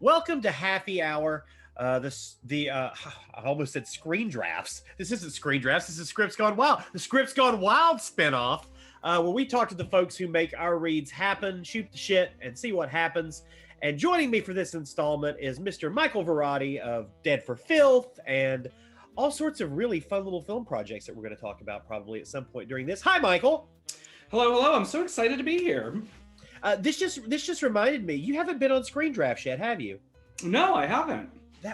Welcome to Happy Hour. I almost said screen drafts. This isn't screen drafts. This is Scripts Gone Wild. The Scripts Gone Wild spinoff, where we talk to the folks who make our reads happen, shoot the shit, and see what happens. And joining me for this installment is Mr. Michael Varrati of Dead for Filth and all sorts of really fun little film projects that we're going to talk about probably at some point during this. Hi, Michael. Hello. I'm so excited to be here. This just reminded me, you haven't been on Screen Drafts yet, have you? No, I haven't.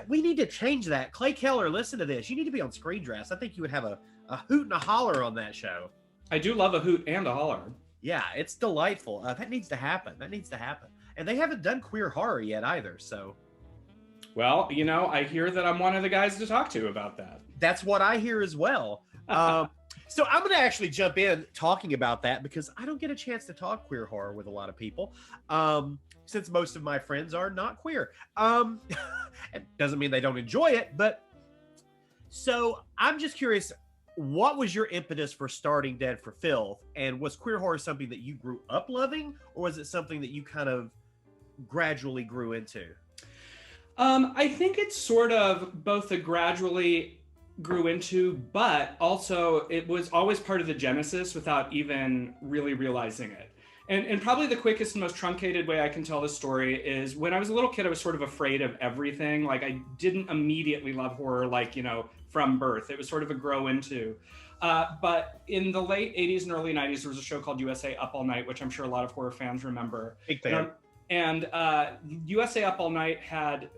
We need to change that. Clay Keller, listen to this. You need to be on Screen Drafts. I think you would have a hoot and a holler on that show. I do love a hoot and a holler. Yeah, it's delightful. That needs to happen. And they haven't done queer horror yet either, so. Well, I hear that I'm one of the guys to talk to about that. That's what I hear as well. So I'm going to actually jump in talking about that because I don't get a chance to talk queer horror with a lot of people, since most of my friends are not queer. It doesn't mean they don't enjoy it, but so I'm just curious, what was your impetus for starting Dead for Filth? And was queer horror something that you grew up loving, or was it something that you kind of gradually grew into? I think it's sort of both a gradually grew into, but also it was always part of the genesis without even really realizing it. And probably the quickest and most truncated way I can tell this story is when I was a little kid, I was sort of afraid of everything. Like I didn't immediately love horror, from birth. It was sort of a grow into. But in the late 80s and early 90s, there was a show called USA Up All Night, which I'm sure a lot of horror fans remember. Big fan. And USA Up All Night had,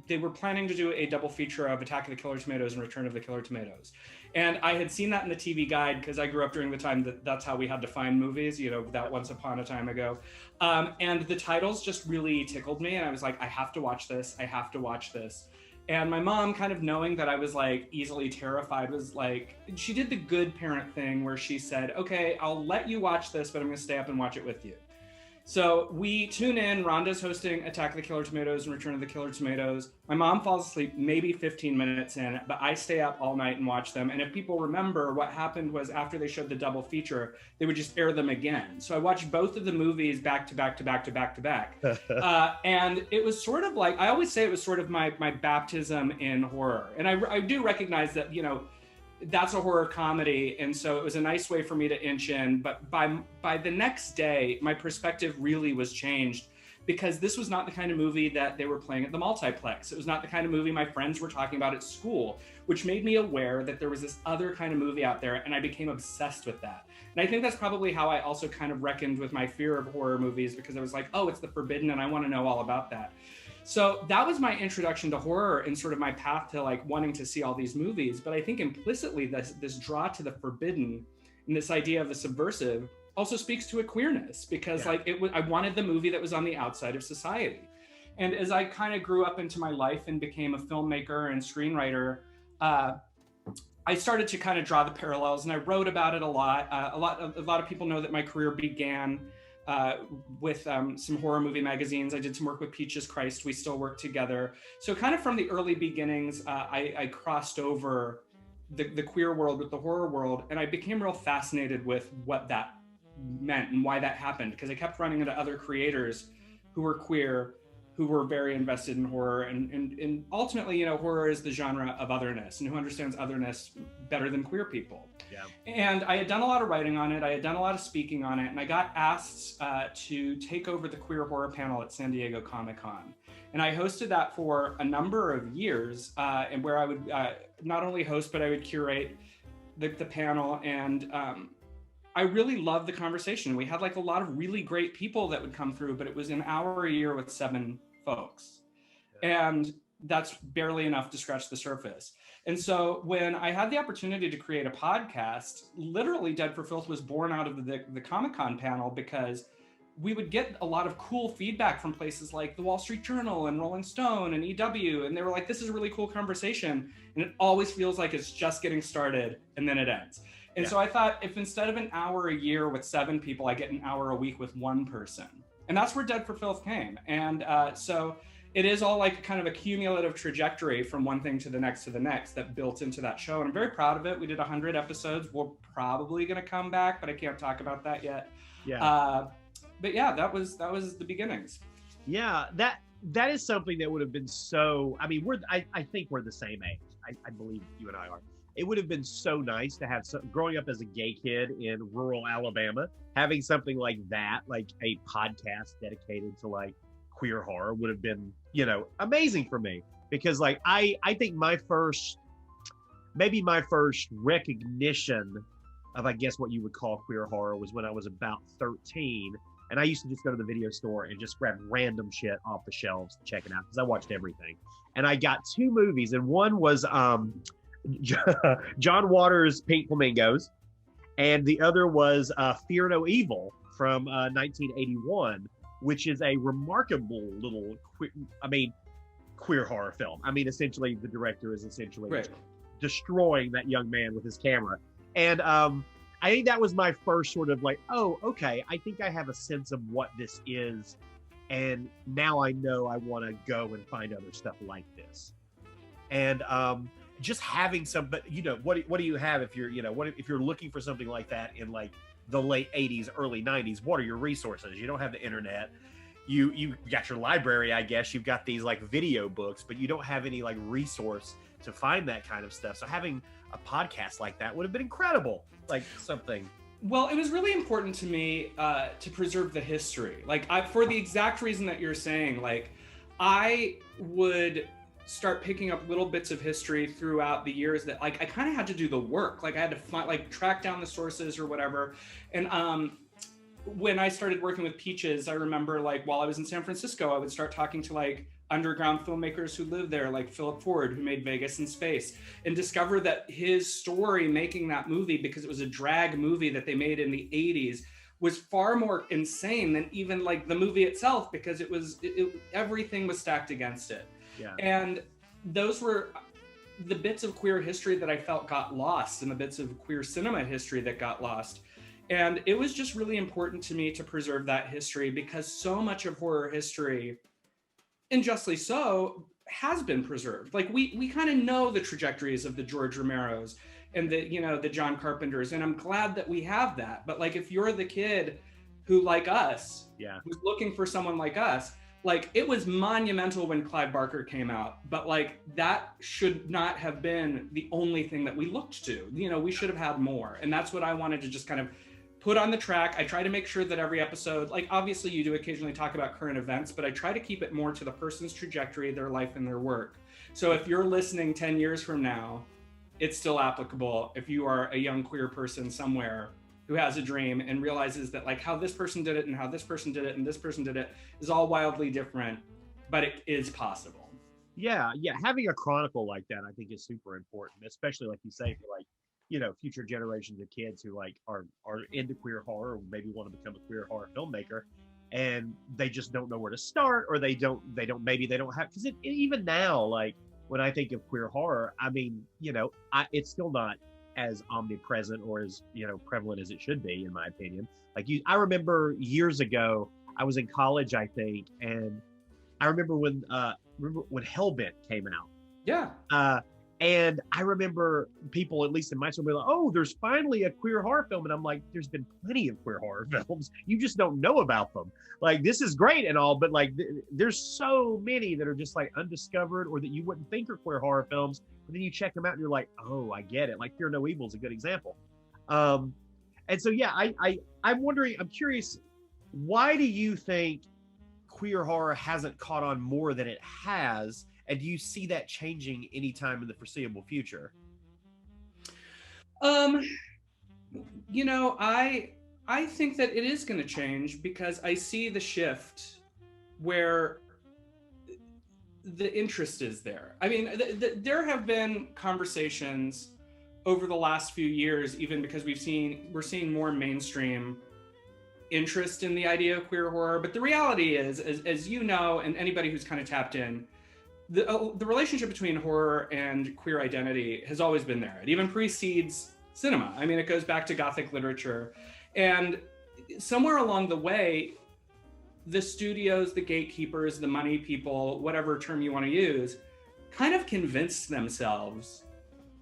they were planning to do a double feature of Attack of the Killer Tomatoes and Return of the Killer Tomatoes. And I had seen that in the TV guide because I grew up during the time that's how we had to find movies, that once upon a time ago. And the titles just really tickled me. And I was like, I have to watch this. And my mom, kind of knowing that I was like easily terrified, was like, she did the good parent thing where she said, okay, I'll let you watch this, but I'm going to stay up and watch it with you. So we tune in, Rhonda's hosting Attack of the Killer Tomatoes and Return of the Killer Tomatoes. My mom falls asleep maybe 15 minutes in, but I stay up all night and watch them. And if people remember, what happened was after they showed the double feature, they would just air them again. So I watched both of the movies back to back. And it was sort of like, I always say it was sort of my baptism in horror. And I do recognize that, that's a horror comedy, and so it was a nice way for me to inch in. But by the next day, my perspective really was changed because this was not the kind of movie that they were playing at the multiplex. It was not the kind of movie my friends were talking about at school, which made me aware that there was this other kind of movie out there, and I became obsessed with that. And I think that's probably how I also kind of reckoned with my fear of horror movies, because I was like, oh, it's the forbidden, and I want to know all about that. So that was my introduction to horror and sort of my path to like wanting to see all these movies. But I think implicitly this draw to the forbidden and this idea of the subversive also speaks to a queerness, because I wanted the movie that was on the outside of society. And as I kind of grew up into my life and became a filmmaker and screenwriter, I started to kind of draw the parallels, and I wrote about it a lot. A lot of people know that my career began with some horror movie magazines. I did some work with Peaches Christ. We still work together. So kind of from the early beginnings, I crossed over the queer world with the horror world, and I became real fascinated with what that meant and why that happened, because I kept running into other creators who were queer, who were very invested in horror, and ultimately, horror is the genre of otherness, and who understands otherness better than queer people. Yeah. And I had done a lot of writing on it, I had done a lot of speaking on it, and I got asked to take over the queer horror panel at San Diego Comic-Con. And I hosted that for a number of years, and where I would not only host, but I would curate the panel, and I really loved the conversation. We had like a lot of really great people that would come through, but it was an hour a year with 7 folks. Yeah. And that's barely enough to scratch the surface. And so when I had the opportunity to create a podcast, literally Dead for Filth was born out of the Comic-Con panel, because we would get a lot of cool feedback from places like the Wall Street Journal and Rolling Stone and EW. And they were like, this is a really cool conversation. And it always feels like it's just getting started and then it ends. And so I thought, if instead of an hour a year with 7 people, I get an hour a week with 1 person. And that's where Dead for Filth came. And so it is all like kind of a cumulative trajectory from one thing to the next that built into that show. And I'm very proud of it. We did 100 episodes. We're probably going to come back, but I can't talk about that yet. Yeah. But yeah, that was the beginnings. Yeah, that that is something that would have been so, I mean, I think we're the same age. I believe you and I are. It would have been so nice to have growing up as a gay kid in rural Alabama, having something like that, like a podcast dedicated to like queer horror would have been, you know, amazing for me. Because like, I think maybe my first recognition of, I guess, what you would call queer horror was when I was about 13. And I used to just go to the video store and just grab random shit off the shelves to check it out because I watched everything. And I got 2 movies, and one was John Waters' Pink Flamingos, and the other was Fear No Evil from 1981, which is a remarkable little, queer horror film. I mean, essentially, the director is essentially destroying that young man with his camera. And I think that was my first sort of like, oh, okay, I think I have a sense of what this is. And now I know I want to go and find other stuff like this. And just having some, but you know, what do you have if you're, you know, if you're looking for something like that in like the late 80s, early 90s, what are your resources? You don't have the internet. You got your library, I guess. You've got these like video books, but you don't have any like resource to find that kind of stuff. So having a podcast like that would have been incredible. Like something. Well, it was really important to me to preserve the history. Like for the exact reason that you're saying, like I would start picking up little bits of history throughout the years that like I kind of had to do the work. Like I had to find, like track down the sources or whatever. And when I started working with Peaches, I remember like while I was in San Francisco, I would start talking to like underground filmmakers who lived there, like Philip Ford, who made Vegas in Space, and discover that his story making that movie, because it was a drag movie that they made in the 80s, was far more insane than even like the movie itself, because everything was stacked against it. Yeah. And those were the bits of queer history that I felt got lost, and the bits of queer cinema history that got lost. And it was just really important to me to preserve that history, because so much of horror history, and justly so, has been preserved. Like we kind of know the trajectories of the George Romeros and the John Carpenters, and I'm glad that we have that. But like if you're the kid who, like us, who's looking for someone like us, like it was monumental when Clive Barker came out, but like that should not have been the only thing that we looked to. You know, we should have had more. And that's what I wanted to just kind of put on the track. I try to make sure that every episode, like obviously you do occasionally talk about current events, but I try to keep it more to the person's trajectory, their life and their work. So if you're listening 10 years from now, it's still applicable. If you are a young queer person somewhere who has a dream and realizes that like how this person did it and how this person did it and this person did it is all wildly different, but it is possible. Yeah. Having a chronicle like that, I think is super important, especially like you say, for like, you know, future generations of kids who like are into queer horror, or maybe want to become a queer horror filmmaker, and they just don't know where to start, or they don't have, because even now, like when I think of queer horror, I mean, you know, it's still not as omnipresent or as, you know, prevalent as it should be, in my opinion. Like I remember years ago, I was in college, I think, and I remember when Hellbent came out. Yeah. And I remember people, at least in my school, be like, oh, there's finally a queer horror film. And I'm like, there's been plenty of queer horror films. You just don't know about them. Like, this is great and all, but like, there's so many that are just like undiscovered, or that you wouldn't think are queer horror films. But then you check them out and you're like, oh, I get it. Like Fear No Evil is a good example. And so, yeah, I'm wondering, I'm curious, why do you think queer horror hasn't caught on more than it has? And do you see that changing anytime in the foreseeable future? You know, I think that it is going to change, because I see the shift where the interest is there. I mean, there have been conversations over the last few years, even because we're seeing more mainstream interest in the idea of queer horror. But the reality is, as you know, and anybody who's kind of tapped in, the relationship between horror and queer identity has always been there. It even precedes cinema. I mean, it goes back to Gothic literature. And somewhere along the way, the studios, the gatekeepers, the money people, whatever term you want to use, kind of convinced themselves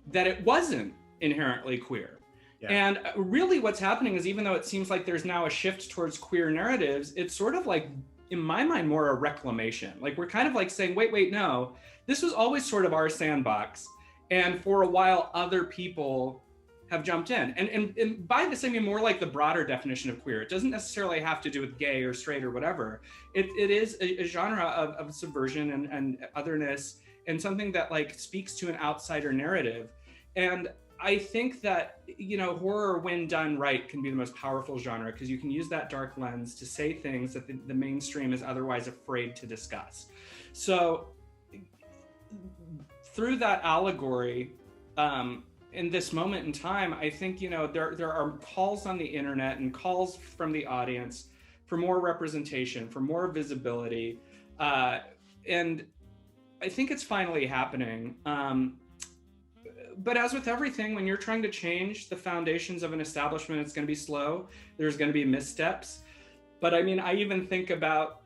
that it wasn't inherently queer. Yeah. And really what's happening is, even though it seems like there's now a shift towards queer narratives, it's sort of like in my mind, more a reclamation. Like we're kind of like saying, wait, no, this was always sort of our sandbox. And for a while, other people have jumped in. And by this, I mean more like the broader definition of queer. It doesn't necessarily have to do with gay or straight or whatever. It is a genre of subversion and otherness, and something that like speaks to an outsider narrative. And I think that, you know, horror, when done right, can be the most powerful genre because you can use that dark lens to say things that the mainstream is otherwise afraid to discuss. So through that allegory, in this moment in time, I think, you know, there are calls on the internet and calls from the audience for more representation, for more visibility. And I think it's finally happening. But as with everything, when you're trying to change the foundations of an establishment, it's going to be slow. There's going to be missteps. But I mean, I even think about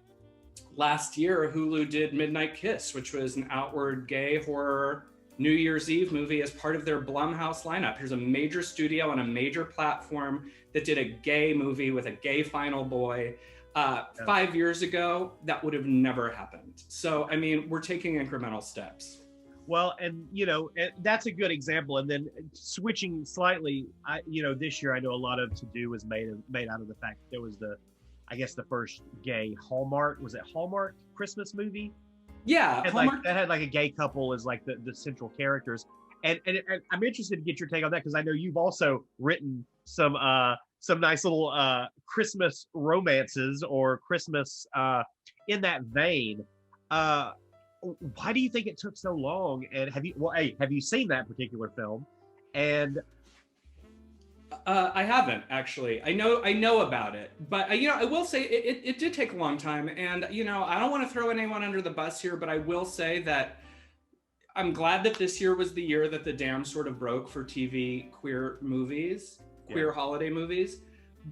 last year, Hulu did Midnight Kiss, which was an outward gay horror New Year's Eve movie as part of their Blumhouse lineup. Here's a major studio on a major platform that did a gay movie with a gay final boy. 5 years ago, that would have never happened. So, I mean, we're taking incremental steps. Well, and you know, that's a good example. And then switching slightly, you know, this year I know a lot of to do was made out of the fact that there was the first gay Hallmark, was it Hallmark Christmas movie? Yeah, Hallmark. That had like a gay couple as like the central characters. And I'm interested to get your take on that because I know you've also written some nice little Christmas romances or Christmas in that vein. Why do you think it took so long? And have you seen that particular film? And I haven't actually. I know about it, but you know, I will say it did take a long time. And you know, I don't want to throw anyone under the bus here, but I will say that I'm glad that this year was the year that the dam sort of broke for TV queer movies, queer holiday movies.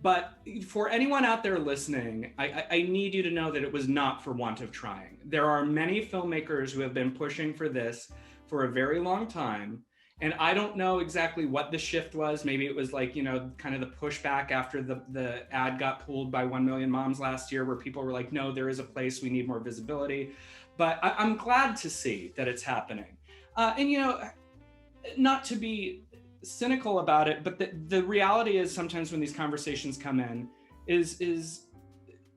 But for anyone out there listening, I need you to know that it was not for want of trying. There are many filmmakers who have been pushing for this for a very long time. And I don't know exactly what the shift was. Maybe it was like, you know, kind of the pushback after the ad got pulled by 1 Million Moms last year, where people were like, no, there is a place, we need more visibility. But I'm glad to see that it's happening. And, you know, not to be cynical about it, but the reality is sometimes when these conversations come in is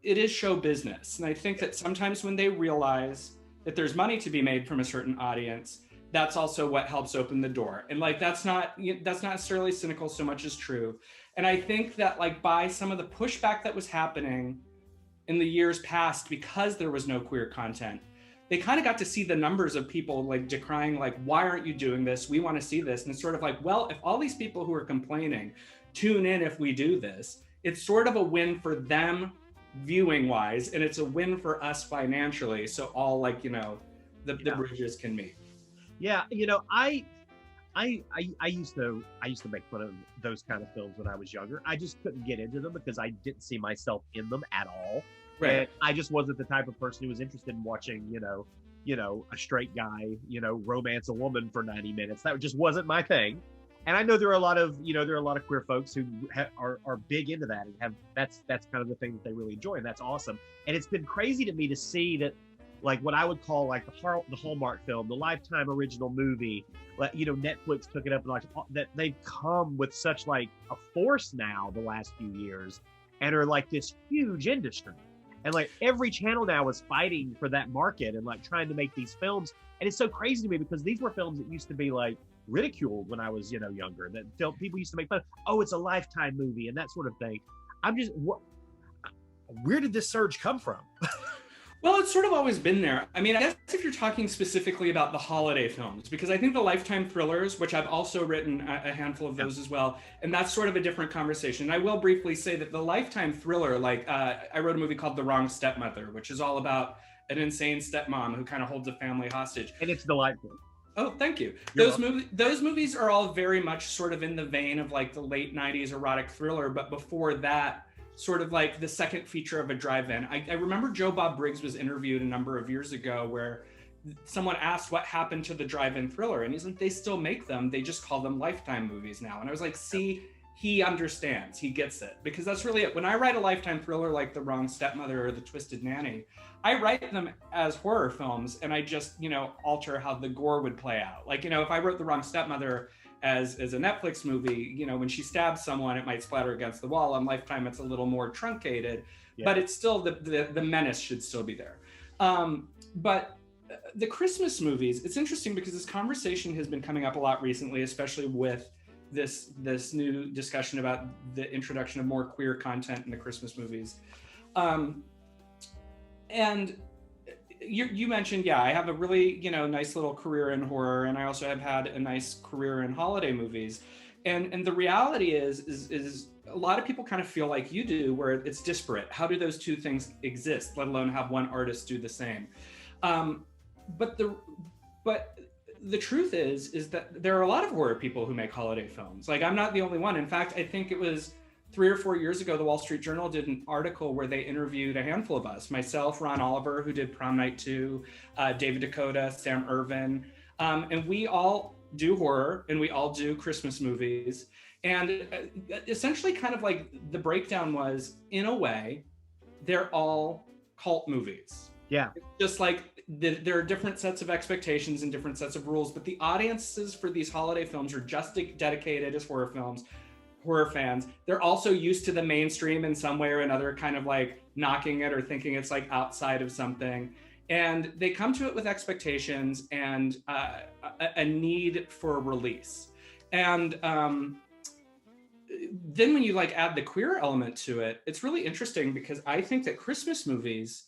it is show business. And I think that sometimes when they realize that there's money to be made from a certain audience, that's also what helps open the door. And like, that's not necessarily cynical so much as true. And I think that like by some of the pushback that was happening in the years past, because there was no queer content, they kind of got to see the numbers of people like decrying, like, why aren't you doing this? We want to see this. And it's sort of like, well, if all these people who are complaining tune in if we do this, it's sort of a win for them viewing wise, and it's a win for us financially. So all like, you know, the bridges can meet. Yeah, you know, I used to make fun of those kind of films when I was younger. I just couldn't get into them because I didn't see myself in them at all. Right. And I just wasn't the type of person who was interested in watching, you know, a straight guy, you know, romance a woman for 90 minutes. That just wasn't my thing. And I know there are a lot of queer folks who are big into that and have that's kind of the thing that they really enjoy, and that's awesome. And it's been crazy to me to see that, like what I would call like the Hallmark film, the Lifetime original movie, you know, Netflix took it up and like that they've come with such like a force now the last few years, and are like this huge industry. And like every channel now is fighting for that market and like trying to make these films. And it's so crazy to me because these were films that used to be like ridiculed when I was, you know, younger, that people used to make fun of. Oh, it's a Lifetime movie and that sort of thing. Where did this surge come from? Well, it's sort of always been there. I mean, I guess if you're talking specifically about the holiday films, because I think the Lifetime thrillers, which I've also written a handful of those as well, and that's sort of a different conversation. And I will briefly say that the Lifetime thriller, like I wrote a movie called The Wrong Stepmother, which is all about an insane stepmom who kind of holds a family hostage. And it's delightful. Oh, thank you. Those movies are all very much sort of in the vein of like the late 90s erotic thriller, but before that, sort of like the second feature of a drive-in. I remember Joe Bob Briggs was interviewed a number of years ago where someone asked what happened to the drive-in thriller, and he's like, they still make them, they just call them Lifetime movies now. And I was like, see, he understands, he gets it, because that's really it. When I write a Lifetime thriller like The Wrong Stepmother or The Twisted Nanny, I write them as horror films, and I just, you know, alter how the gore would play out. Like, you know, if I wrote The Wrong Stepmother as a Netflix movie, you know, when she stabs someone, it might splatter against the wall. On Lifetime, it's a little more truncated, but it's still, the menace should still be there. But the Christmas movies, it's interesting because this conversation has been coming up a lot recently, especially with this new discussion about the introduction of more queer content in the Christmas movies. And you mentioned, yeah, I have a really, you know, nice little career in horror, and I also have had a nice career in holiday movies. And the reality is a lot of people kind of feel like you do, where it's disparate. How do those two things exist, let alone have one artist do the same? But the truth is that there are a lot of horror people who make holiday films. Like, I'm not the only one. In fact, I think it was 3 or 4 years ago, the Wall Street Journal did an article where they interviewed a handful of us, myself, Ron Oliver, who did Prom Night 2, David Dakota, Sam Irvin, and we all do horror, and we all do Christmas movies. And essentially kind of like the breakdown was, in a way, they're all cult movies. Yeah. It's just like there are different sets of expectations and different sets of rules, but the audiences for these holiday films are just dedicated as horror films, horror fans. They're also used to the mainstream in some way or another, kind of like knocking it or thinking it's like outside of something. And they come to it with expectations and a need for release. And then when you like add the queer element to it, it's really interesting because I think that Christmas movies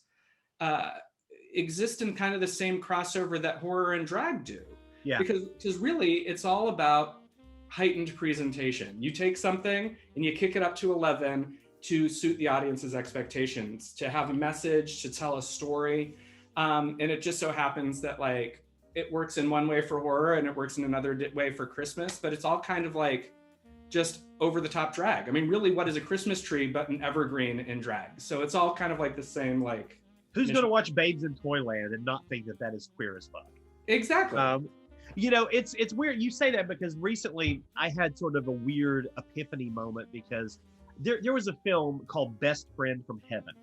exist in kind of the same crossover that horror and drag do. Yeah. Because really it's all about heightened presentation. You take something and you kick it up to 11 to suit the audience's expectations, to have a message, to tell a story. And it just so happens that like it works in one way for horror and it works in another way for Christmas, but it's all kind of like just over the top drag. I mean, really, what is a Christmas tree but an evergreen in drag? So it's all kind of like the same, like, who's going to watch Babes in Toyland and not think that that is queer as fuck? Exactly. You know, it's weird you say that, because recently I had sort of a weird epiphany moment, because there was a film called Best Friend from Heaven.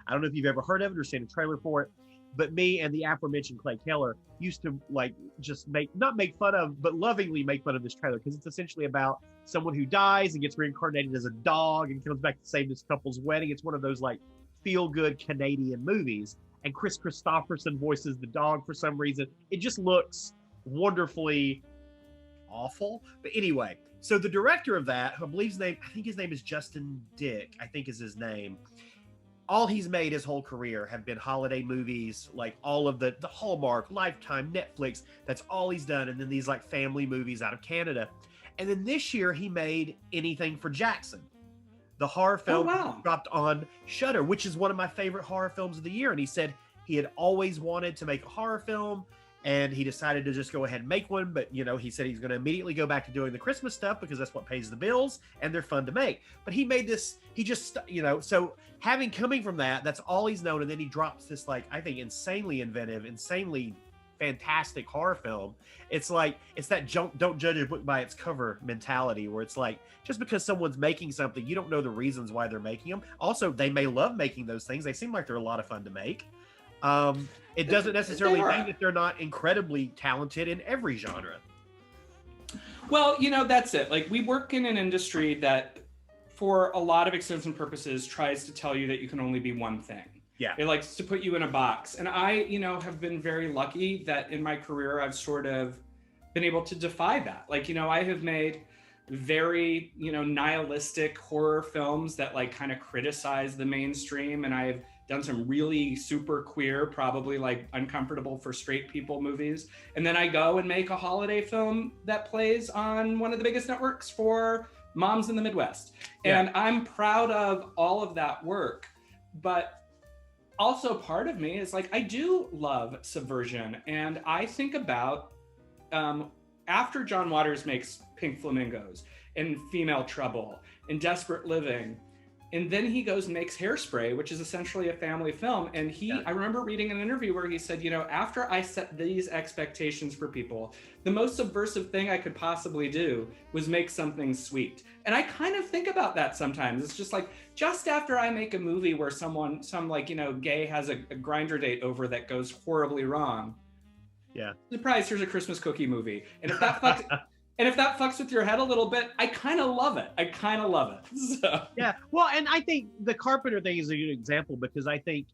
I don't know if you've ever heard of it or seen a trailer for it, but me and the aforementioned Clay Keller used to like just not make fun of, but lovingly make fun of this trailer, because it's essentially about someone who dies and gets reincarnated as a dog and comes back to save this couple's wedding. It's one of those like feel-good Canadian movies, and Chris Christopherson voices the dog for some reason. It just looks wonderfully awful. But anyway, so the director of that, who I think his name is Justin Dick, I think is his name. All he's made his whole career have been holiday movies, like all of the Hallmark, Lifetime, Netflix. That's all he's done. And then these like family movies out of Canada. And then this year he made Anything for Jackson, the horror film dropped on Shudder, which is one of my favorite horror films of the year. And he said he had always wanted to make a horror film, and he decided to just go ahead and make one. But, you know, he said he's going to immediately go back to doing the Christmas stuff because that's what pays the bills and they're fun to make. But he made this, he just, you know, so coming from that, that's all he's known. And then he drops this, like, I think insanely inventive, insanely fantastic horror film. It's like, it's that don't judge a book by its cover mentality, where it's like, just because someone's making something, you don't know the reasons why they're making them. Also, they may love making those things. They seem like they're a lot of fun to make. It doesn't necessarily mean that they're not incredibly talented in every genre. Well, you know, that's it. Like, we work in an industry that, for a lot of extents and purposes, tries to tell you that you can only be one thing. Yeah. It likes to put you in a box. And I, you know, have been very lucky that in my career, I've sort of been able to defy that. Like, you know, I have made very, you know, nihilistic horror films that like kind of criticize the mainstream. And I've done some really super queer, probably like uncomfortable for straight people movies. And then I go and make a holiday film that plays on one of the biggest networks for moms in the Midwest. Yeah. And I'm proud of all of that work. But also part of me is like, I do love subversion. And I think about, after John Waters makes Pink Flamingos and Female Trouble and Desperate Living, And then he goes and makes Hairspray, which is essentially a family film. And I remember reading an interview where he said, you know, after I set these expectations for people, the most subversive thing I could possibly do was make something sweet. And I kind of think about that sometimes. It's just like, just after I make a movie where some like, you know, gay has a grinder date over that goes horribly wrong. Yeah. Surprise, here's a Christmas cookie movie. And if that fucks... And if that fucks with your head a little bit, I kind of love it. So. Yeah. Well, and I think the Carpenter thing is a good example, because I think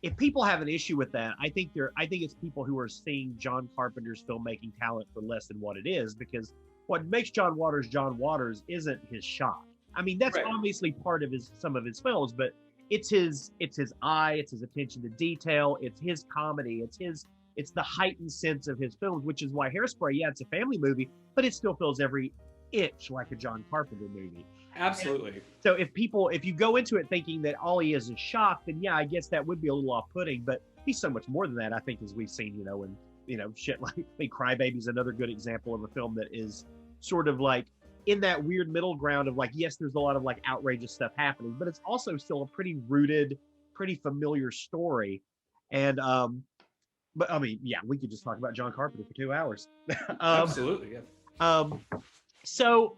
if people have an issue with that, I think it's people who are seeing John Carpenter's filmmaking talent for less than what it is, because what makes John Waters isn't his shot. I mean, that's obviously part of some of his films, but it's his eye, it's his attention to detail, it's his comedy, it's the heightened sense of his films, which is why Hairspray, yeah, it's a family movie, but it still feels every inch like a John Carpenter movie. Absolutely. And so if you go into it thinking that all he is shock, then yeah, I guess that would be a little off-putting, but he's so much more than that, I think, as we've seen, you know, and, you know, shit like, I mean, Crybaby's another good example of a film that is sort of like in that weird middle ground of like, yes, there's a lot of like outrageous stuff happening, but it's also still a pretty rooted, pretty familiar story. And, but I mean, yeah, we could just talk about John Carpenter for 2 hours. Absolutely, yeah. So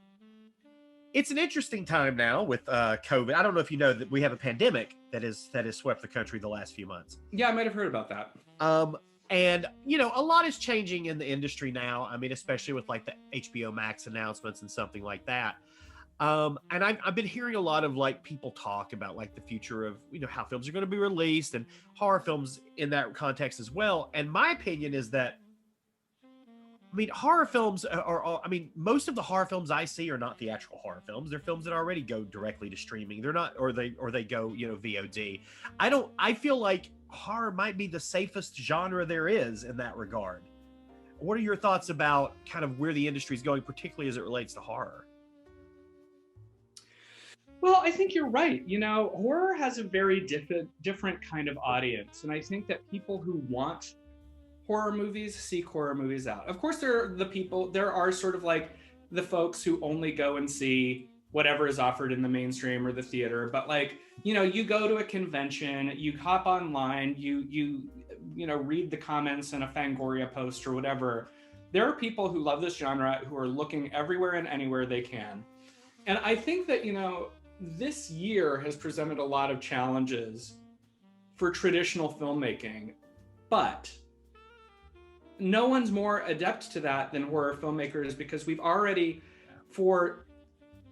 it's an interesting time now with COVID. I don't know if you know that we have a pandemic that has swept the country the last few months. Yeah, I might have heard about that. And you know, a lot is changing in the industry now. I mean, especially with like the HBO Max announcements and something like that. And I've been hearing a lot of like people talk about like the future of, you know, how films are going to be released and horror films in that context as well. And my opinion is that, I mean, horror films I mean, most of the horror films I see are not theatrical horror films. They're films that already go directly to streaming. They're not, or they go, you know, VOD. I feel like horror might be the safest genre there is in that regard. What are your thoughts about kind of where the industry is going, particularly as it relates to horror? Well, I think you're right. You know, horror has a very different kind of audience. And I think that people who want horror movies seek horror movies out. Of course, there are sort of like the folks who only go and see whatever is offered in the mainstream or the theater. But like, you know, you go to a convention, you hop online, you know, read the comments in a Fangoria post or whatever. There are people who love this genre who are looking everywhere and anywhere they can. And I think that, you know, this year has presented a lot of challenges for traditional filmmaking, but no one's more adept to that than horror filmmakers, because we've already, for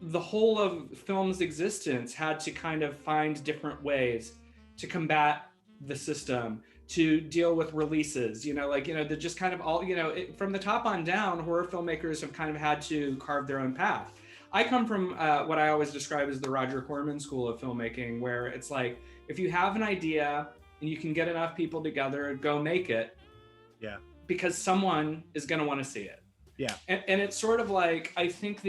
the whole of film's existence, had to kind of find different ways to combat the system, to deal with releases, you know, like, you know, the just kind of all, you know, from the top on down, horror filmmakers have kind of had to carve their own path. I come from what I always describe as the Roger Corman school of filmmaking, where it's like, if you have an idea and you can get enough people together, go make it. Yeah. Because someone is going to want to see it. Yeah. And it's sort of like, I think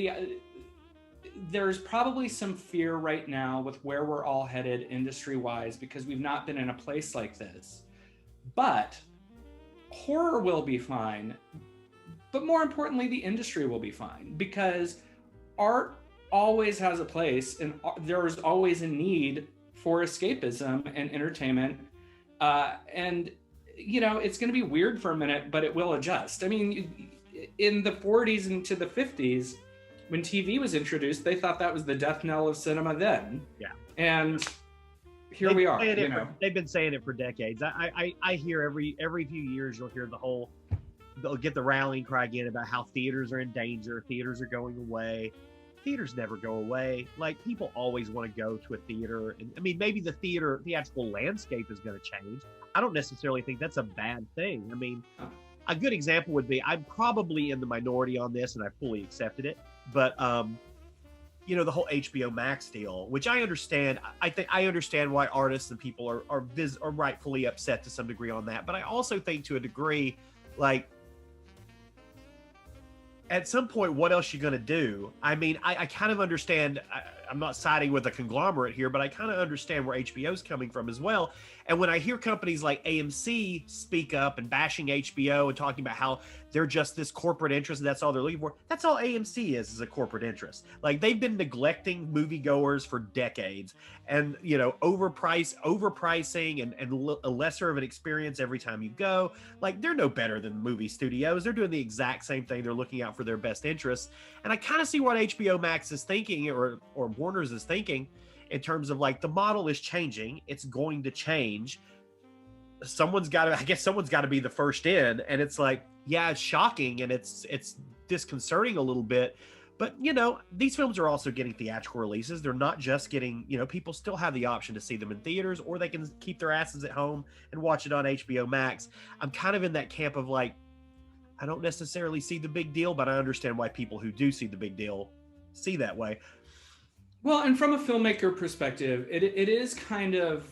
there's probably some fear right now with where we're all headed industry-wise, because we've not been in a place like this. But horror will be fine. But more importantly, the industry will be fine, because art always has a place, and there's always a need for escapism and entertainment. And, you know, it's going to be weird for a minute, but it will adjust. I mean, in the 40s and to the 50s, when TV was introduced, they thought that was the death knell of cinema then. Yeah. And here we are. They've been saying it for decades. I hear every few years, you'll hear they'll get the rallying cry again about how theaters are in danger, theaters are going away. Theaters never go away. Like, people always want to go to a theater. And I mean, maybe the theatrical landscape is going to change. I don't necessarily think that's a bad thing. I mean, a good example would be, I'm probably in the minority on this and I fully accepted it, but you know, the whole HBO Max deal, which I understand. I think I understand why artists and people are rightfully upset to some degree on that. But I also think, to a degree, like, at some point, what else you going to do? I mean, I kind of understand. I'm not siding with a conglomerate here, but I kind of understand where HBO's coming from as well. And when I hear companies like AMC speak up and bashing HBO and talking about how they're just this corporate interest and that's all they're looking for, that's all AMC is a corporate interest. Like, they've been neglecting moviegoers for decades, and overpricing and a lesser of an experience every time you go. Like, they're no better than movie studios. They're doing the exact same thing. They're looking out for their best interests. And I kind of see what HBO Max is thinking, or Warner's is thinking, in terms of like, the model is changing. It's going to change. Someone's got to be the first in. And it's like, yeah, it's shocking and it's disconcerting a little bit. But, these films are also getting theatrical releases. They're not just getting, people still have the option to see them in theaters, or they can keep their asses at home and watch it on HBO Max. I'm kind of in that camp of like, I don't necessarily see the big deal, but I understand why people who do see the big deal see that way. Well, and from a filmmaker perspective, it is kind of,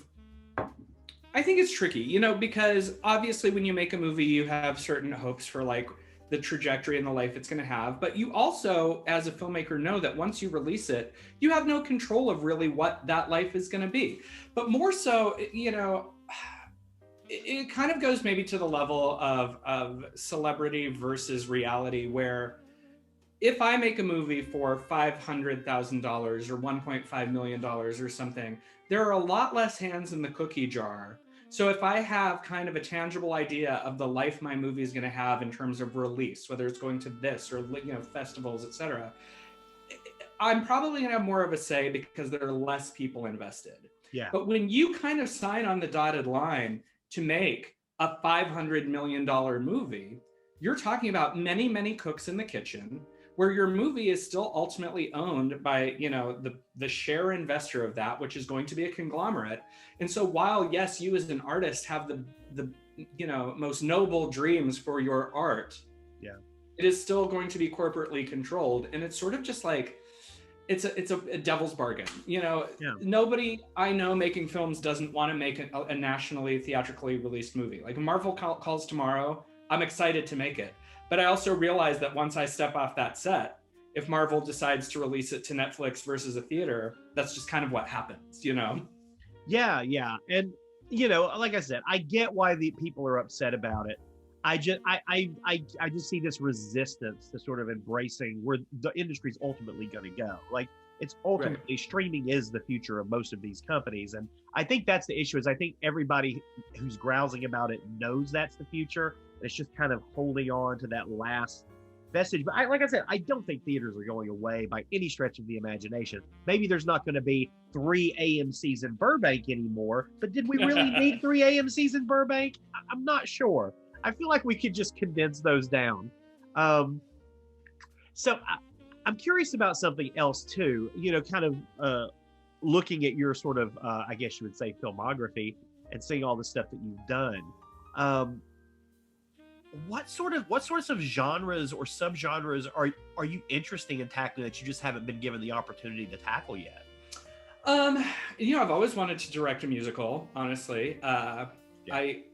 I think it's tricky, because obviously when you make a movie, you have certain hopes for like the trajectory and the life it's going to have. But you also, as a filmmaker, know that once you release it, you have no control of really what that life is going to be. But more so, it kind of goes maybe to the level of celebrity versus reality, where if I make a movie for $500,000 or $1.5 million or something, there are a lot less hands in the cookie jar. So if I have kind of a tangible idea of the life my movie is going to have in terms of release, whether it's going to this or festivals, etc., I'm probably going to have more of a say because there are less people invested. Yeah. But when you kind of sign on the dotted line to make a $500 million movie, you're talking about many, many cooks in the kitchen, where your movie is still ultimately owned by, the share investor of that, which is going to be a conglomerate. And so while, yes, you as an artist have the most noble dreams for your art, yeah, it is still going to be corporately controlled. And it's sort of just like, it's a devil's bargain. Yeah. Nobody I know making films doesn't want to make a nationally theatrically released movie. Like, Marvel calls tomorrow, I'm excited to make it. But I also realize that once I step off that set, if Marvel decides to release it to Netflix versus a theater, that's just kind of what happens, Yeah. And, like I said, I get why the people are upset about it. I just see this resistance to sort of embracing where the industry's ultimately going to go. Like, it's ultimately right. Streaming is the future of most of these companies. And I think that's the issue, is I think everybody who's grousing about it knows that's the future. It's just kind of holding on to that last vestige. But like I said, I don't think theaters are going away by any stretch of the imagination. Maybe there's not going to be 3 AMCs in Burbank anymore, but did we really need 3 AMCs in Burbank? I'm not sure. I feel like we could just condense those down. So I'm curious about something else too, kind of looking at your sort of, I guess you would say, filmography and seeing all the stuff that you've done. What sorts of genres or subgenres are you interested in tackling that you just haven't been given the opportunity to tackle yet? I've always wanted to direct a musical, honestly. Yeah.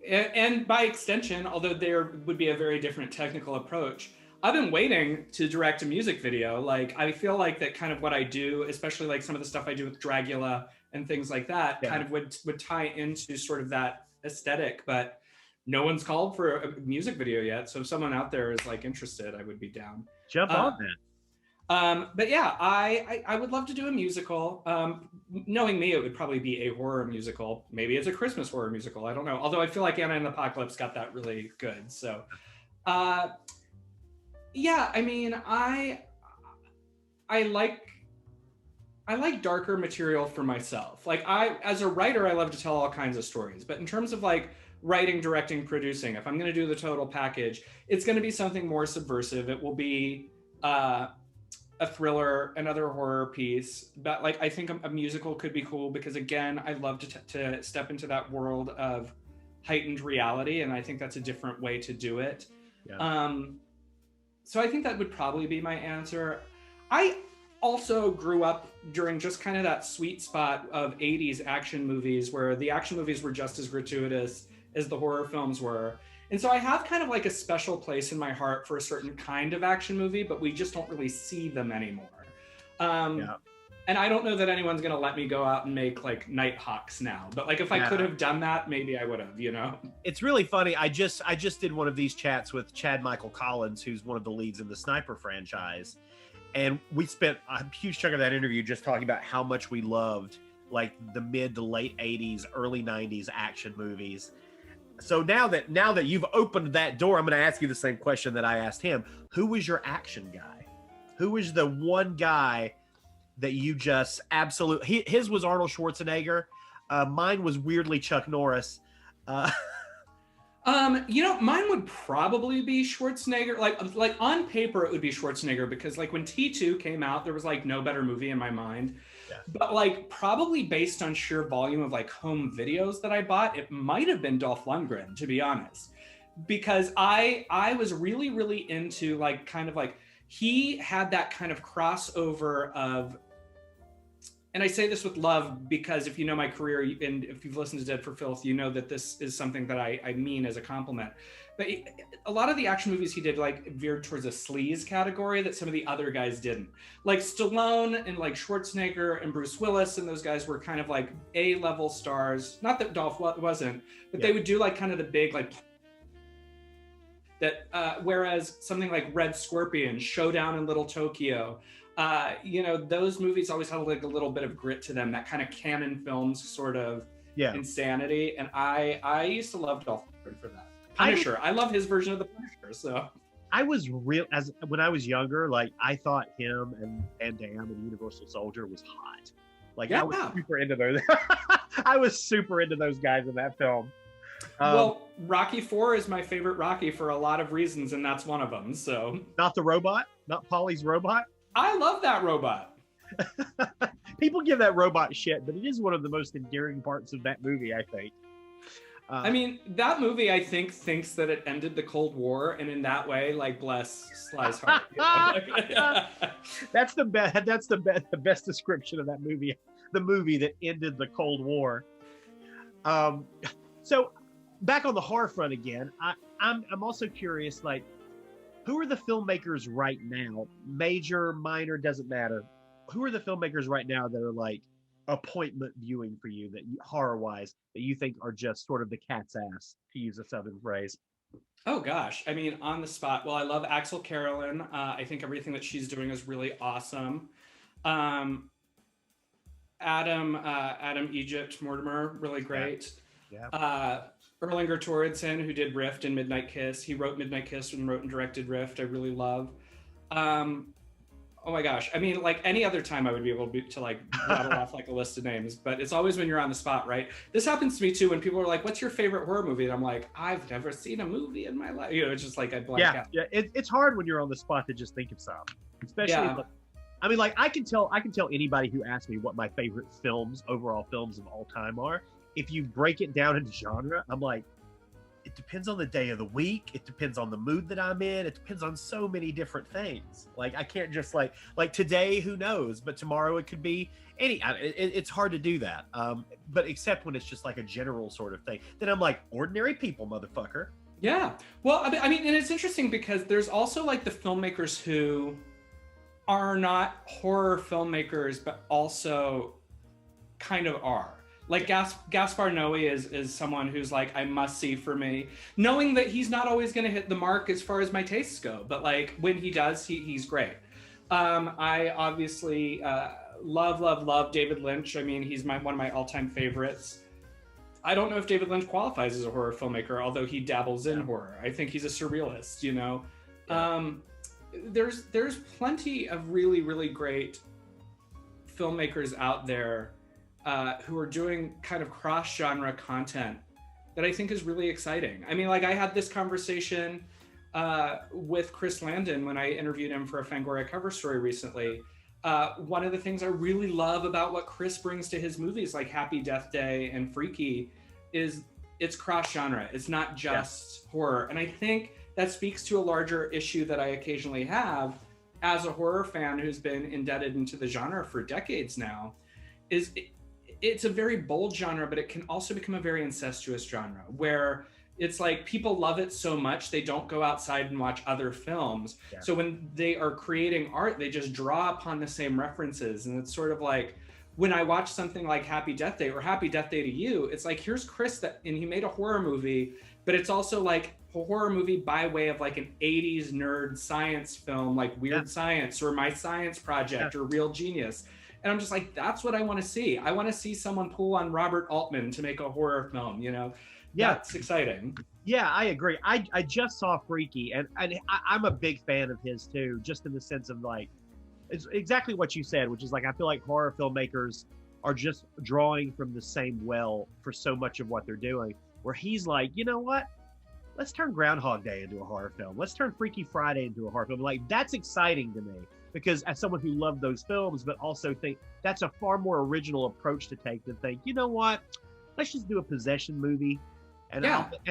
And by extension, although there would be a very different technical approach, I've been waiting to direct a music video. Like, I feel like that kind of what I do, especially like some of the stuff I do with Dragula and things like that, kind of would tie into sort of that aesthetic, but no one's called for a music video yet. So if someone out there is like interested, I would be down. Jump on that. But yeah, I would love to do a musical. Knowing me, it would probably be a horror musical. Maybe it's a Christmas horror musical. I don't know. Although I feel like Anna and the Apocalypse got that really good. So, yeah, I mean, I like darker material for myself. Like, as a writer, I love to tell all kinds of stories. But in terms of like writing, directing, producing, if I'm going to do the total package, it's going to be something more subversive. It will be a thriller, another horror piece. But like, I think a musical could be cool because, again, I love to step into that world of heightened reality, and I think that's a different way to do it. Yeah. So I think that would probably be my answer. I also grew up during just kind of that sweet spot of 80s action movies, where the action movies were just as gratuitous as the horror films were. And so I have kind of like a special place in my heart for a certain kind of action movie, but we just don't really see them anymore. And I don't know that anyone's gonna let me go out and make like Nighthawks now, but like if I could have done that, maybe I would have, you know. It's really funny. I just did one of these chats with Chad Michael Collins, who's one of the leads in the Sniper franchise, and we spent a huge chunk of that interview just talking about how much we loved like the mid to late 80s, early 90s action movies. So now that you've opened that door, I'm going to ask you the same question that I asked him. Who was your action guy? Who was the one guy that you just absolutely, his was Arnold Schwarzenegger. Mine was weirdly Chuck Norris. You know, mine would probably be Schwarzenegger. Like on paper, it would be Schwarzenegger because like when T2 came out, there was like no better movie in my mind. Yeah. But like probably based on sheer volume of like home videos that I bought, it might have been Dolph Lundgren, to be honest, because I was really, really into like kind of like he had that kind of crossover of, and I say this with love because if you know my career and if you've listened to Dead for Filth, you know that this is something that I mean as a compliment. But a lot of the action movies he did like veered towards a sleaze category that some of the other guys didn't. Like Stallone and like Schwarzenegger and Bruce Willis and those guys were kind of like A-level stars. Not that Dolph wasn't, but they would do like kind of the big like that. Whereas something like Red Scorpion, Showdown in Little Tokyo, you know, those movies always had like a little bit of grit to them, that kind of canon films sort of insanity. And I used to love Dolph Lundgren for that. Punisher. I love his version of the Punisher. So I was when I was younger, like I thought him and Van Damme and Universal Soldier was hot. Like I was super into those. I was super into those guys in that film. Well, Rocky 4 is my favorite Rocky for a lot of reasons, and that's one of them. So not the robot, not Paulie's robot. I love that robot. People give that robot shit, but it is one of the most endearing parts of that movie, I think. I mean, that movie, I think, thinks that it ended the Cold War, and in that way, like, bless Sly's heart. You know? That's the best description of that movie. The movie that ended the Cold War. So, back on the horror front again, I'm also curious, like, who are the filmmakers right now? Major, minor, doesn't matter. Who are the filmmakers right now that are like appointment viewing for you, that horror wise, that you think are just sort of the cat's ass, to use a Southern phrase? Oh gosh, I mean, on the spot. Well, I love Axel Carolyn. I think everything that she's doing is really awesome. Adam Egypt Mortimer, really great. Yeah. Erlinger Torridson, who did Rift and Midnight Kiss. He wrote Midnight Kiss and wrote and directed Rift. I really love. Oh my gosh. I mean, like any other time I would be able to like rattle off like a list of names, but it's always when you're on the spot, right? This happens to me too when people are like, what's your favorite horror movie? And I'm like, I've never seen a movie in my life. You know, it's just like I blank out. Yeah, it's hard when you're on the spot to just think of some. Especially I mean, like I can tell anybody who asks me what my favorite overall films of all time are. If you break it down into genre, I'm like, it depends on the day of the week. It depends on the mood that I'm in. It depends on so many different things. Like I can't just like today, who knows? But tomorrow it could be it's hard to do that. But except when it's just like a general sort of thing. Then I'm like, ordinary people, motherfucker. Yeah. Well, I mean, and it's interesting because there's also like the filmmakers who are not horror filmmakers, but also kind of are. Like Gaspar Noé is someone who's like, I must see for me, knowing that he's not always going to hit the mark as far as my tastes go. But like when he does, he's great. I obviously love David Lynch. I mean, he's one of my all-time favorites. I don't know if David Lynch qualifies as a horror filmmaker, although he dabbles in horror. I think he's a surrealist, you know. Yeah. There's plenty of really, really great filmmakers out there who are doing kind of cross-genre content that I think is really exciting. I mean, like I had this conversation with Chris Landon when I interviewed him for a Fangoria cover story recently. One of the things I really love about what Chris brings to his movies like Happy Death Day and Freaky is it's cross-genre. It's not just horror. And I think that speaks to a larger issue that I occasionally have as a horror fan who's been indebted into the genre for decades now, is it's a very bold genre, but it can also become a very incestuous genre where it's like people love it so much they don't go outside and watch other films. Yeah. So when they are creating art, they just draw upon the same references. And it's sort of like when I watch something like Happy Death Day or Happy Death Day to You, it's like, here's Chris and he made a horror movie, but it's also like a horror movie by way of like an 80s nerd science film, like Weird Science or My Science Project or Real Genius. And I'm just like, that's what I want to see. I want to see someone pull on Robert Altman to make a horror film, you know? Yeah. That's exciting. Yeah, I agree. I just saw Freaky, and I'm a big fan of his too, just in the sense of like, it's exactly what you said, which is like, I feel like horror filmmakers are just drawing from the same well for so much of what they're doing, where he's like, you know what? Let's turn Groundhog Day into a horror film. Let's turn Freaky Friday into a horror film. Like, that's exciting to me, because as someone who loved those films, but also think that's a far more original approach to take than think, you know what? Let's just do a possession movie. And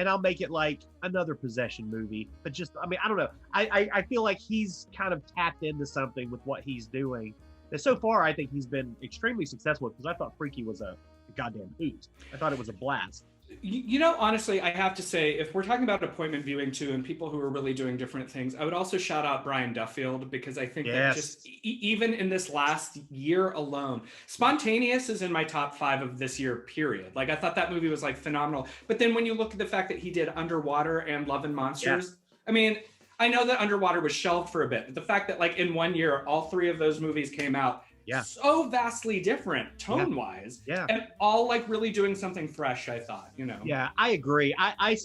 I'll make it like another possession movie, but just, I mean, I don't know. I feel like he's kind of tapped into something with what he's doing. And so far, I think he's been extremely successful, because I thought Freaky was a goddamn hoot. I thought it was a blast. You know, honestly, I have to say, if we're talking about appointment viewing too, and people who are really doing different things, I would also shout out Brian Duffield, because I think that just even in this last year alone, Spontaneous is in my top 5 of this year, period. Like, I thought that movie was like phenomenal. But then when you look at the fact that he did Underwater and Love and Monsters, I mean, I know that Underwater was shelved for a bit, but the fact that like in 1 year, all 3 of those movies came out, so vastly different tone-wise, and all like really doing something fresh, I thought, you know. Yeah, I agree. I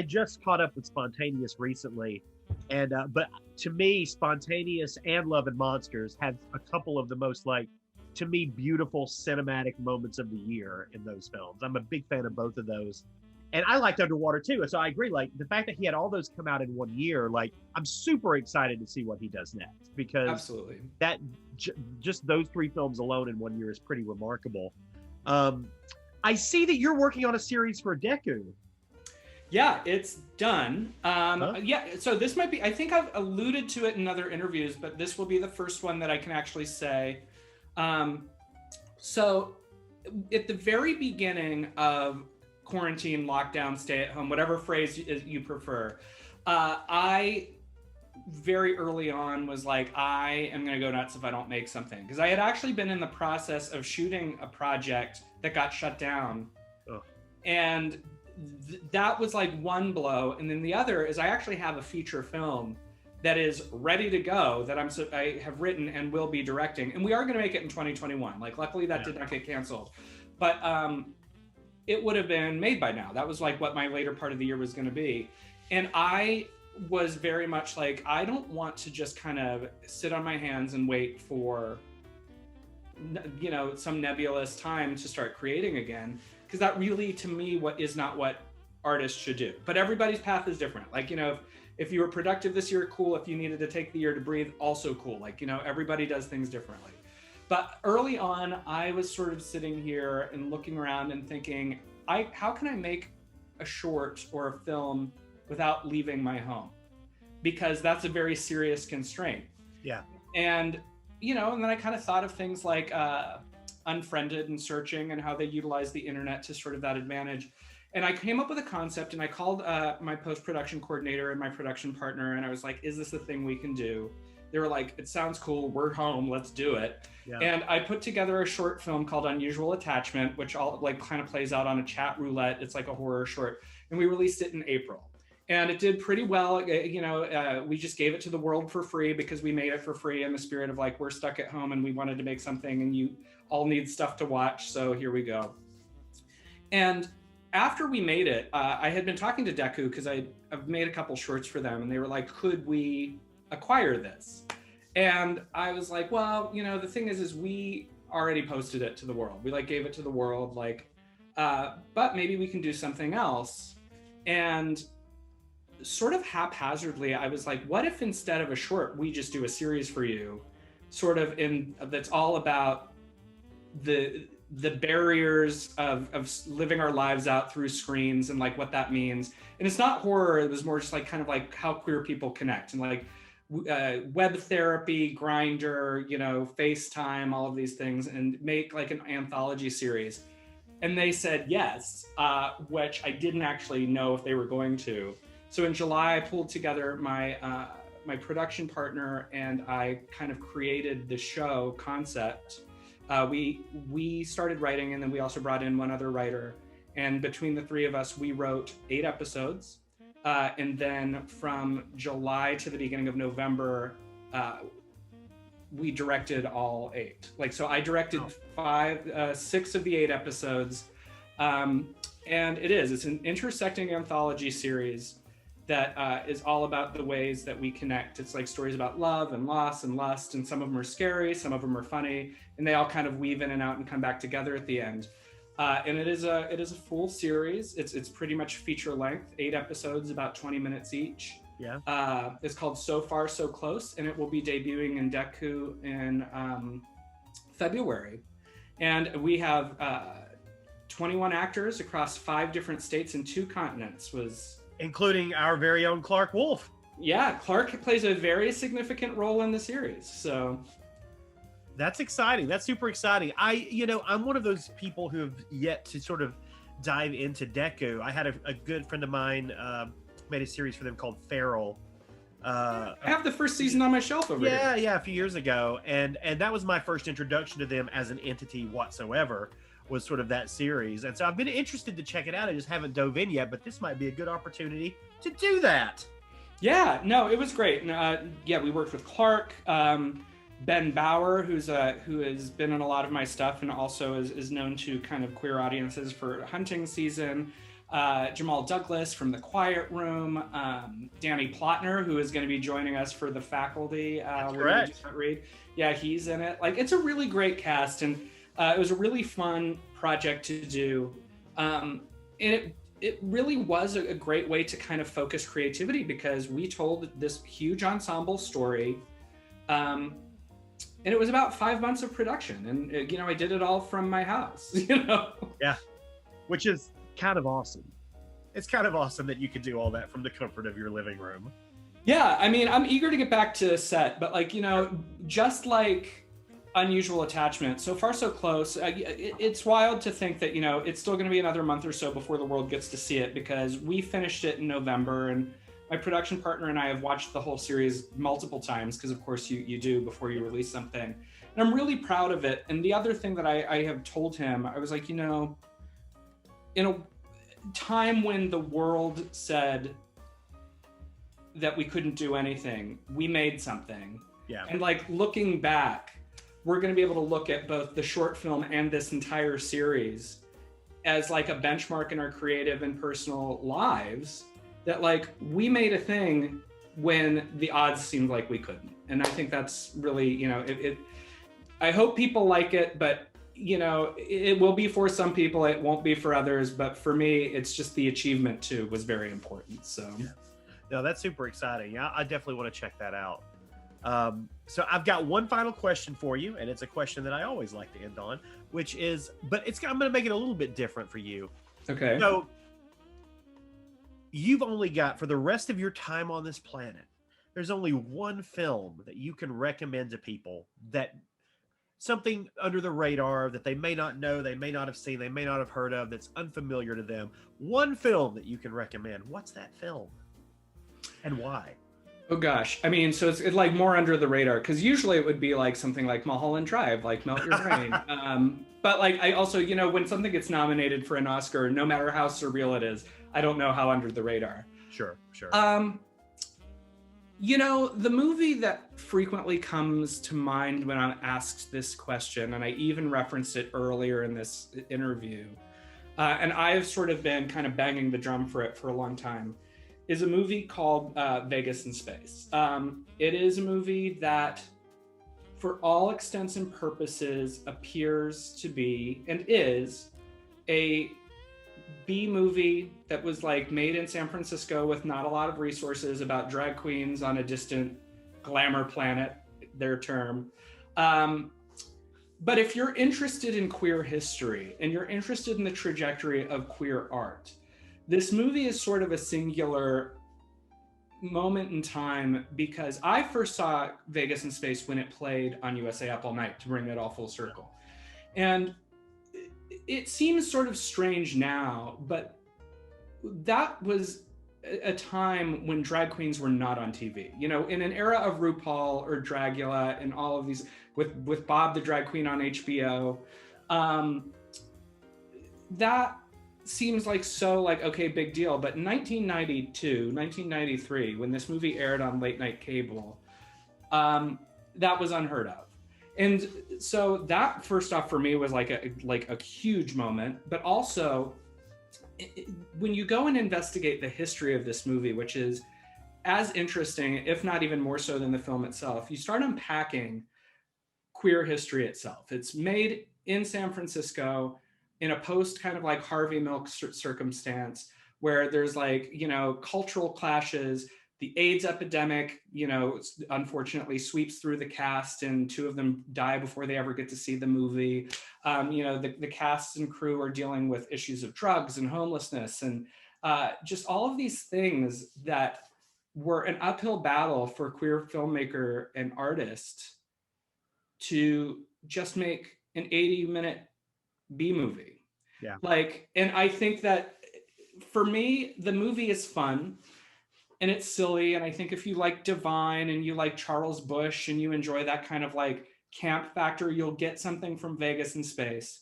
just caught up with Spontaneous recently, and but to me, Spontaneous and Love and Monsters have a couple of the most, like, to me, beautiful cinematic moments of the year in those films. I'm a big fan of both of those. And I liked Underwater too. So I agree, like the fact that he had all those come out in 1 year, like I'm super excited to see what he does next, because absolutely that just those 3 films alone in 1 year is pretty remarkable. I see that you're working on a series for Deku. Yeah, it's done. Yeah, so this might be, I think I've alluded to it in other interviews, but this will be the first one that I can actually say. So at the very beginning of quarantine, lockdown, stay at home, whatever phrase you prefer, I very early on was like, I am going to go nuts if I don't make something. Because I had actually been in the process of shooting a project that got shut down. And that was like one blow. And then the other is I actually have a feature film that is ready to go that I have written and will be directing. And we are going to make it in 2021. Like, luckily that did not get canceled. But it would have been made by now. That was like what my later part of the year was going to be. And I was very much like, I don't want to just kind of sit on my hands and wait for, you know, some nebulous time to start creating again. Because that really, to me, is not what artists should do. But everybody's path is different. Like, you know, if you were productive this year, cool. If you needed to take the year to breathe, also cool. Like, you know, everybody does things differently. But early on, I was sort of sitting here and looking around and thinking, how can I make a short or a film without leaving my home? Because that's a very serious constraint. Yeah. And, you know, and then I kind of thought of things like Unfriended and Searching and how they utilize the internet to sort of that advantage. And I came up with a concept, and I called my post-production coordinator and my production partner, and I was like, is this a thing we can do? They were like, it sounds cool, we're home, let's do it. Yeah. And I put together a short film called Unusual Attachment, which all like kind of plays out on a chat roulette. It's like a horror short. And we released it in April. And it did pretty well. You know, we just gave it to the world for free because we made it for free in the spirit of like, we're stuck at home and we wanted to make something and you all need stuff to watch. So here we go. And after we made it, I had been talking to Deku because I've made a couple shorts for them, and they were like, could we acquire this? And I was like, well, you know, the thing is we already posted it to the world. We like gave it to the world, like, but maybe we can do something else. And sort of haphazardly, I was like, what if instead of a short, we just do a series for you, sort of that's all about the barriers of living our lives out through screens and like what that means. And it's not horror, it was more just like kind of like how queer people connect and like web therapy, Grindr, you know, FaceTime, all of these things, and make like an anthology series. And they said yes, which I didn't actually know if they were going to. So in July, I pulled together my production partner, and I kind of created the show concept. We started writing, and then we also brought in one other writer. And between the three of us, we wrote 8 episodes. And then from July to the beginning of November, we directed all 8. Like, so I directed 6 of the 8 episodes. And it's an intersecting anthology series that is all about the ways that we connect. It's like stories about love and loss and lust, and some of them are scary, some of them are funny, and they all kind of weave in and out and come back together at the end. And it is a full series. It's pretty much feature length, 8 episodes, about 20 minutes each. Yeah. It's called So Far, So Close, and it will be debuting in Deku in February. And we have 21 actors across 5 different states and 2 continents, including our very own Clark Wolf. Yeah, Clark plays a very significant role in the series. So that's exciting. That's super exciting. I'm one of those people who have yet to sort of dive into Deku. I had a good friend of mine made a series for them called Feral. I have the first season on my shelf over here. Yeah, a few years ago. And that was my first introduction to them as an entity whatsoever, was sort of that series. And so I've been interested to check it out. I just haven't dove in yet, but this might be a good opportunity to do that. Yeah, no, it was great. We worked with Clark, Ben Bauer, who has been in a lot of my stuff and also is known to kind of queer audiences for Hunting Season. Jamal Douglas from The Quiet Room, Danny Plotner, who is going to be joining us for The Faculty. That's correct. Read. Yeah, he's in it. Like, it's a really great cast, and it was a really fun project to do. And it really was a great way to kind of focus creativity, because we told this huge ensemble story. And it was about 5 months of production, and I did it all from my house. Yeah, which is kind of awesome. It's kind of awesome that you could do all that from the comfort of your living room. Yeah, I mean, I'm eager to get back to set, but just like Unusual Attachment, So Far So Close, it's wild to think that it's still going to be another month or so before the world gets to see it, because we finished it in November, and my production partner and I have watched the whole series multiple times, because of course you do before you release something. And I'm really proud of it. And the other thing that I have told him, I was like, in a time when the world said that we couldn't do anything, we made something. Yeah. And looking back, we're going to be able to look at both the short film and this entire series as a benchmark in our creative and personal lives, that we made a thing when the odds seemed like we couldn't. And I think that's really, I hope people like it, but it will be for some people, it won't be for others. But for me, it's just the achievement too was very important. So yeah. No, that's super exciting. I definitely want to check that out. So I've got one final question for you, and it's a question that I always like to end on, which is, I'm going to make it a little bit different for you. Okay. So you've only got, for the rest of your time on this planet, there's only one film that you can recommend to people, that something under the radar that they may not know, they may not have seen, they may not have heard of, that's unfamiliar to them. One film that you can recommend. What's that film? And why? Oh gosh. I mean, so it's more under the radar, because usually it would be something like Mulholland Drive, Melt Your Brain. But I also, when something gets nominated for an Oscar, no matter how surreal it is, I don't know how under the radar. Sure. The movie that frequently comes to mind when I'm asked this question, and I even referenced it earlier in this interview, and I've sort of been kind of banging the drum for it for a long time, is a movie called Vegas in Space. It is a movie that, for all extents and purposes, appears to be, and is, a B movie that was made in San Francisco with not a lot of resources, about drag queens on a distant glamour planet, their term. But if you're interested in queer history and you're interested in the trajectory of queer art, this movie is sort of a singular moment in time, because I first saw Vegas in Space when it played on USA Up All Night, to bring it all full circle. And it seems sort of strange now, but that was a time when drag queens were not on TV. You know, in an era of RuPaul or Dragula and all of these, with Bob the drag queen on HBO, that seems like so like, okay, big deal. But in 1992, 1993, when this movie aired on late night cable, that was unheard of. And so that, first off, for me was like a huge moment. But also, when you go and investigate the history of this movie, which is as interesting, if not even more so than the film itself, you start unpacking queer history itself. It's made in San Francisco in a post kind of like Harvey Milk circumstance, where there's like, you know, cultural clashes. The AIDS epidemic, you know, unfortunately sweeps through the cast, and two of them die before they ever get to see the movie. You know, the cast and crew are dealing with issues of drugs and homelessness, and just all of these things that were an uphill battle for a queer filmmaker and artist to just make an 80-minute B movie. Yeah. Like, and I think that for me, the movie is fun. And it's silly. And I think if you like Divine and you like Charles Busch and you enjoy that kind of like camp factor, you'll get something from Vegas in Space.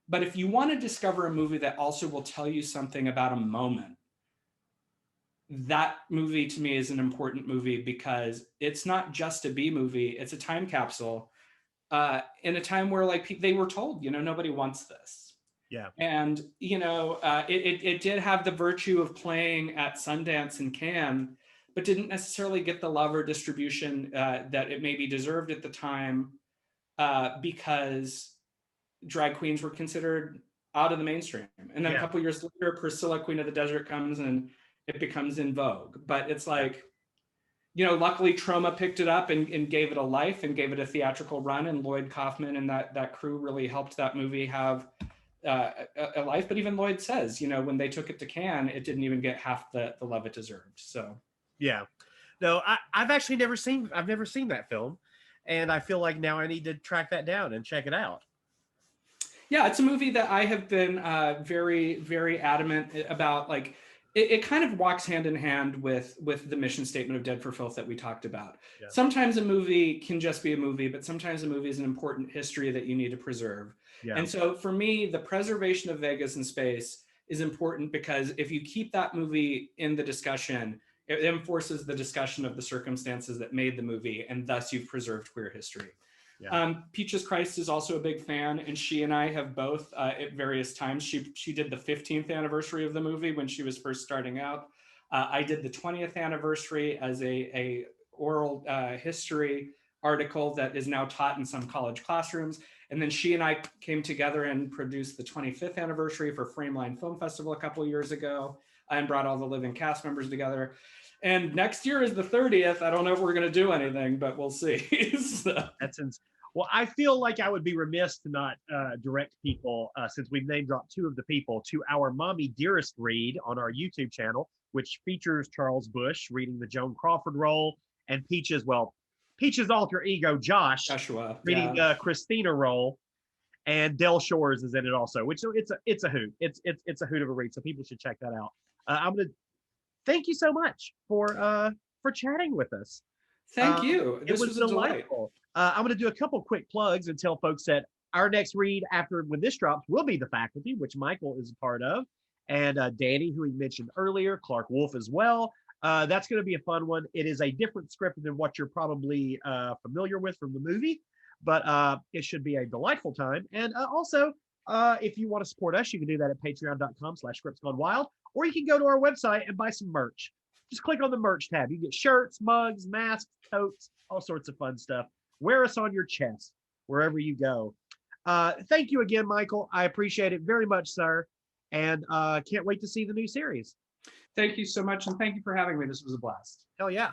But if you want to discover a movie that also will tell you something about a moment, that movie to me is an important movie, because it's not just a B movie, it's a time capsule in a time where like they were told, you know, nobody wants this. Yeah. And, you know, it did have the virtue of playing at Sundance and Cannes, but didn't necessarily get the love or distribution that it maybe deserved at the time, because drag queens were considered out of the mainstream. And then a couple years later, Priscilla, Queen of the Desert comes and it becomes in vogue. But it's like, you know, luckily Troma picked it up and gave it a life and gave it a theatrical run. And Lloyd Kaufman and that crew really helped that movie have a life. But even Lloyd says, you know, when they took it to Cannes, it didn't even get half the love it deserved. So yeah, no, I've actually never seen that film, and I feel like now I need to track that down and check it out. Yeah, it's a movie that I have been very, very adamant about. Like, it kind of walks hand in hand with the mission statement of Dead for Filth that we talked about. Yeah. Sometimes a movie can just be a movie, but sometimes a movie is an important history that you need to preserve. Yeah. And so for me, the preservation of Vegas in Space is important, because if you keep that movie in the discussion, it enforces the discussion of the circumstances that made the movie, and thus you've preserved queer history. Yeah. Peaches Christ is also a big fan, and she and I have both at various times. She did the 15th anniversary of the movie when she was first starting out. I did the 20th anniversary as a oral history article that is now taught in some college classrooms. And then she and I came together and produced the 25th anniversary for Frameline Film Festival a couple of years ago, and brought all the living cast members together. And next year is the 30th. I don't know if we're going to do anything, but we'll see. So. Well, I feel like I would be remiss to not direct people, since we've name dropped two of the people, to our Mommy Dearest read on our YouTube channel, which features Charles Busch reading the Joan Crawford role, and Peach's alter ego Joshua reading Christina role, and Del Shores is in it also, which it's a hoot. It's a hoot of a read, so people should check that out. I'm gonna thank you so much for chatting with us. Thank you. This was delightful. I'm going to do a couple quick plugs and tell folks that our next read when this drops will be The Faculty, which Michael is a part of, and Danny, who we mentioned earlier, Clark Wolf as well. That's going to be a fun one. It is a different script than what you're probably familiar with from the movie, but it should be a delightful time. And also, if you want to support us, you can do that at patreon.com/scriptsgonewild, or you can go to our website and buy some merch. Just click on the merch tab. You get shirts, mugs, masks, totes, all sorts of fun stuff. Wear us on your chest wherever you go. Thank you again, Michael. I appreciate it very much, sir. And can't wait to see the new series. Thank you so much. And thank you for having me. This was a blast. Hell yeah.